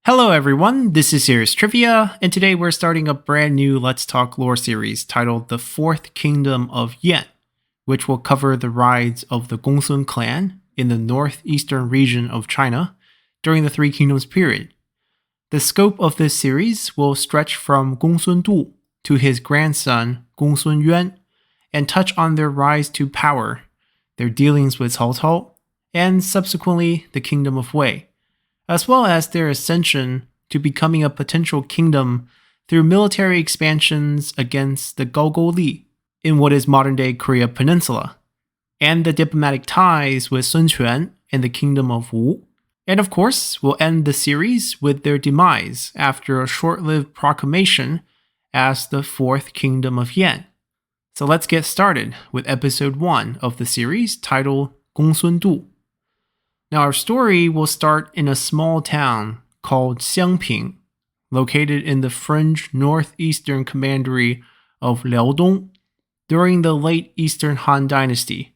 Hello everyone, this is Serious Trivia, and today we're starting a brand new Let's Talk lore series titled The Fourth Kingdom of Yan, which will cover the rise of the Gongsun clan in the northeastern region of China during the Three Kingdoms period. The scope of this series will stretch from Gongsun Du to his grandson Gongsun Yuan, and touch on their rise to power, their dealings with Cao Cao, and subsequently the Kingdom of Wei, as well as their ascension to becoming a potential kingdom through military expansions against the Gaogou Li in what is modern-day Korea Peninsula, and the diplomatic ties with Sun Quan and the Kingdom of Wu. And of course, we'll end the series with their demise after a short-lived proclamation as the Fourth Kingdom of Yan. So let's get started with episode 1 of the series titled Gongsun Du. Now our story will start in a small town called Xiangping, located in the fringe northeastern commandery of Liaodong during the late Eastern Han Dynasty,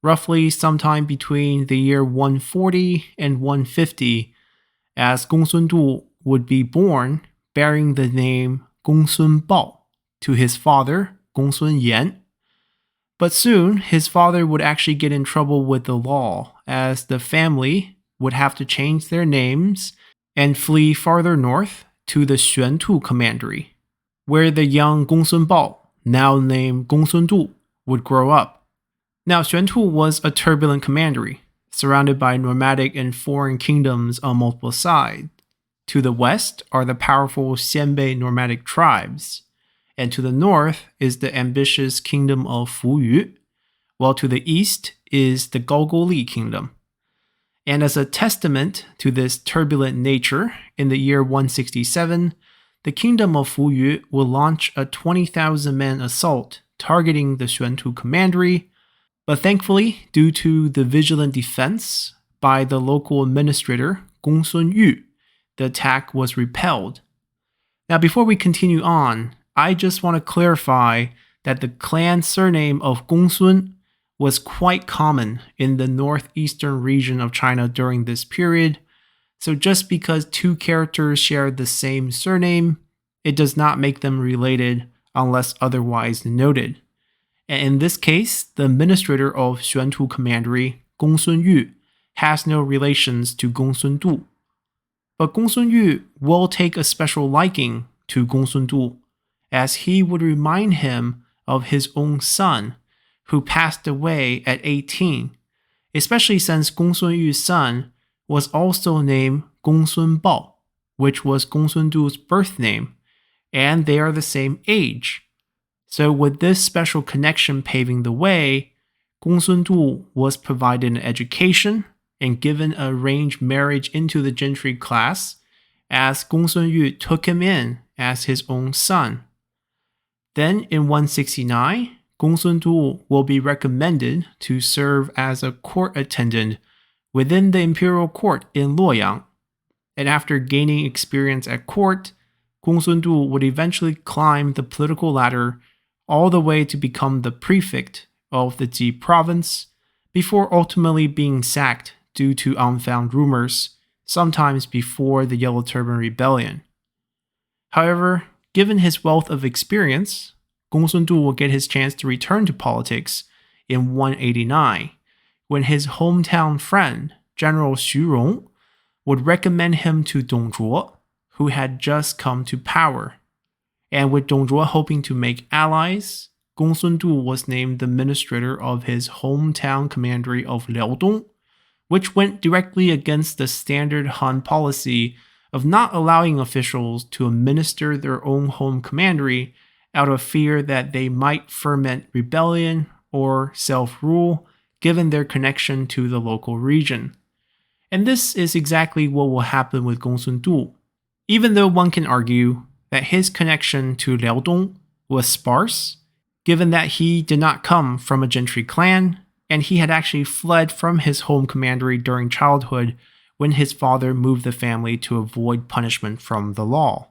roughly sometime between the year 140 and 150, as Gongsun Du would be born bearing the name Gongsun Bao to his father, Gongsun Yan. But soon, his father would actually get in trouble with the law, as the family would have to change their names and flee farther north to the Xuantu commandery, where the young Gongsun Bao, now named Gongsun Du, would grow up. Now, Xuantu was a turbulent commandery, surrounded by nomadic and foreign kingdoms on multiple sides. To the west are the powerful Xianbei nomadic tribes, and to the north is the ambitious kingdom of Fuyu, while to the east is the Gaogou Li kingdom. And as a testament to this turbulent nature, in the year 167, the kingdom of Fuyu will launch a 20,000-man assault targeting the Xuantu commandery, but thankfully, due to the vigilant defense by the local administrator Gongsun Yu, the attack was repelled. Now before we continue on, I just want to clarify that the clan surname of Gongsun was quite common in the northeastern region of China during this period, so just because two characters share the same surname, it does not make them related unless otherwise noted. And in this case, the administrator of Xuantu commandery, Gongsun Yu, has no relations to Gongsun Du. But Gongsun Yu will take a special liking to Gongsun Du, as he would remind him of his own son, who passed away at 18, especially since Gongsun Yu's son was also named Gongsun Bao, which was Gongsun Du's birth name, and they are the same age. So with this special connection paving the way, Gongsun Du was provided an education and given an arranged marriage into the gentry class, as Gongsun Yu took him in as his own son. Then in 169, Gongsun Du will be recommended to serve as a court attendant within the imperial court in Luoyang. And after gaining experience at court, Gongsun Du would eventually climb the political ladder all the way to become the prefect of the Ji province, before ultimately being sacked due to unfounded rumors, sometimes before the Yellow Turban Rebellion. However, given his wealth of experience, Gongsun Du will get his chance to return to politics in 189, when his hometown friend, General Xu Rong, would recommend him to Dong Zhuo, who had just come to power. And with Dong Zhuo hoping to make allies, Gongsun Du was named the administrator of his hometown commandery of Liaodong, which went directly against the standard Han policy of not allowing officials to administer their own home commandery out of fear that they might ferment rebellion or self-rule given their connection to the local region. And this is exactly what will happen with Gongsun Du, even though one can argue that his connection to Liaodong was sparse, given that he did not come from a gentry clan, and he had actually fled from his home commandery during childhood when his father moved the family to avoid punishment from the law.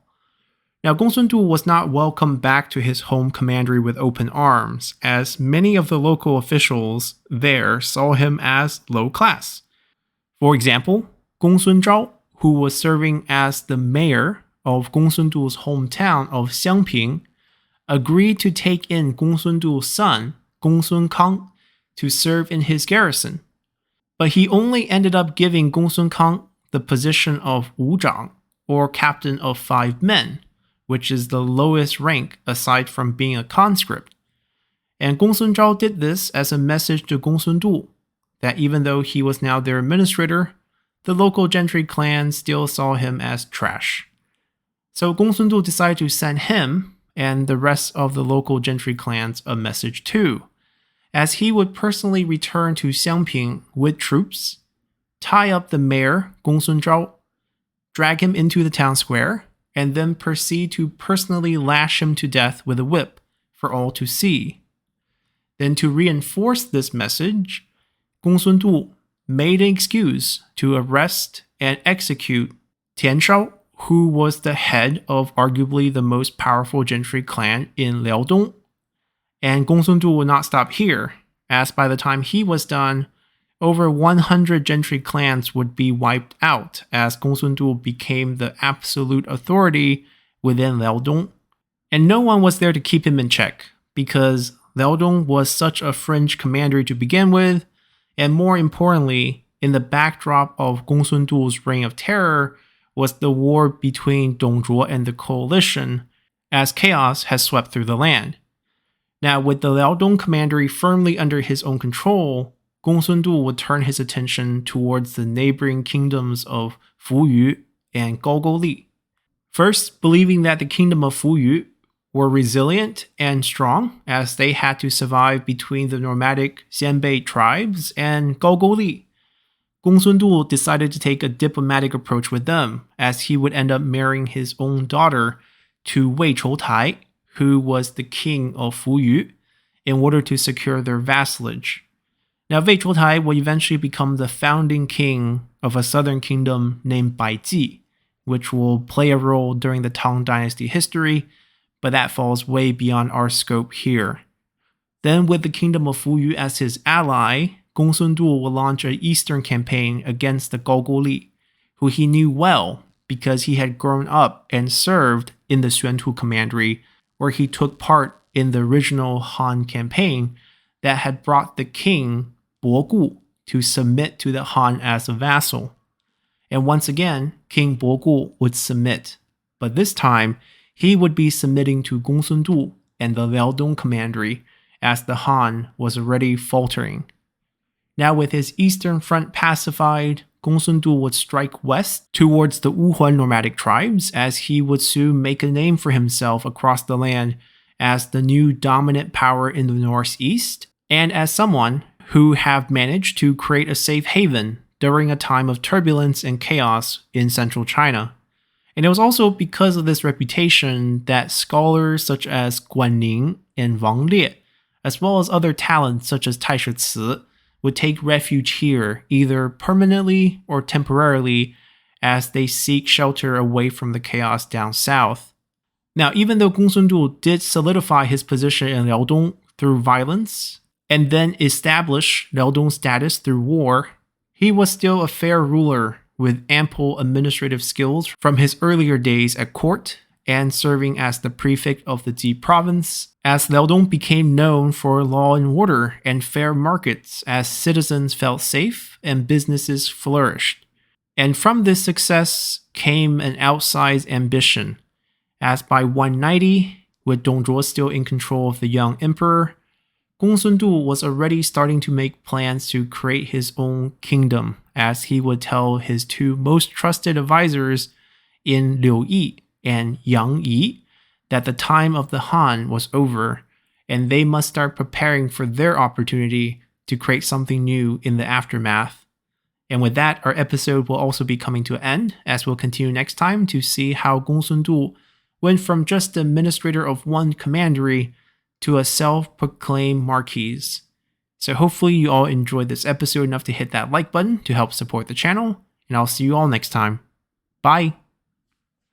Now, Gongsun Du was not welcomed back to his home commandery with open arms, as many of the local officials there saw him as low class. For example, Gongsun Zhao, who was serving as the mayor of Gongsun Du's hometown of Xiangping, agreed to take in Gongsun Du's son, Gongsun Kang, to serve in his garrison. But he only ended up giving Gongsun Kang the position of wuzhang, or captain of 5 men, which is the lowest rank aside from being a conscript. And Gongsun Zhao did this as a message to Gongsun Du that even though he was now their administrator, the local gentry clan still saw him as trash. So Gongsun Du decided to send him and the rest of the local gentry clans a message too, as he would personally return to Xiangping with troops, tie up the mayor, Gongsun Zhao, drag him into the town square, and then proceed to personally lash him to death with a whip for all to see. Then to reinforce this message, Gongsun Du made an excuse to arrest and execute Tian Shao, who was the head of arguably the most powerful gentry clan in Liaodong. And Gongsun Du would not stop here, as by the time he was done, over 100 gentry clans would be wiped out, as Gongsun Du became the absolute authority within Liaodong. And no one was there to keep him in check, because Liaodong was such a fringe commandery to begin with, and more importantly, in the backdrop of Gongsun Du's reign of terror was the war between Dongzhuo and the coalition, as chaos has swept through the land. Now, with the Liaodong commandery firmly under his own control, Gongsun Du would turn his attention towards the neighboring kingdoms of Fuyu and Gaogoli. First, believing that the kingdom of Fuyu were resilient and strong, as they had to survive between the nomadic Xianbei tribes and Gaogoli. Gongsun Du decided to take a diplomatic approach with them, as he would end up marrying his own daughter to Wei Choutai, who was the king of Fuyu, in order to secure their vassalage. Now, Wei Choutai would eventually become the founding king of a southern kingdom named Baiji, which will play a role during the Tang Dynasty history, but that falls way beyond our scope here. Then, with the kingdom of Fuyu as his ally, Gongsun Du will launch an eastern campaign against the Gaogoli, who he knew well because he had grown up and served in the Xuantu commandery, where he took part in the original Han campaign that had brought the king, Bogu, to submit to the Han as a vassal. And once again, King Bogu would submit, but this time, he would be submitting to Gongsun Du and the Liaodong commandery, as the Han was already faltering. Now, with his eastern front pacified, Gongsun Du would strike west towards the Wuhuan nomadic tribes, as he would soon make a name for himself across the land as the new dominant power in the northeast, and as someone who have managed to create a safe haven during a time of turbulence and chaos in central China. And it was also because of this reputation that scholars such as Guan Ning and Wang Lie, as well as other talents such as Taishi Ci, would take refuge here, either permanently or temporarily, as they seek shelter away from the chaos down south. Now, even though Gongsun Du did solidify his position in Liaodong through violence, and then establish Liaodong's status through war, he was still a fair ruler with ample administrative skills from his earlier days at court and serving as the prefect of the Ji province, as Liaodong became known for law and order and fair markets as citizens felt safe and businesses flourished. And from this success came an outsized ambition, as by 190, with Dongzhuo still in control of the young emperor, Gongsun Du was already starting to make plans to create his own kingdom, as he would tell his 2 most trusted advisors in Liu Yi and Yang Yi that the time of the Han was over, and they must start preparing for their opportunity to create something new in the aftermath. And with that, our episode will also be coming to an end, as we'll continue next time to see how Gongsun Du went from just the administrator of one commandery to a self-proclaimed marquis. So hopefully you all enjoyed this episode enough to hit that like button to help support the channel, and I'll see you all next time. Bye!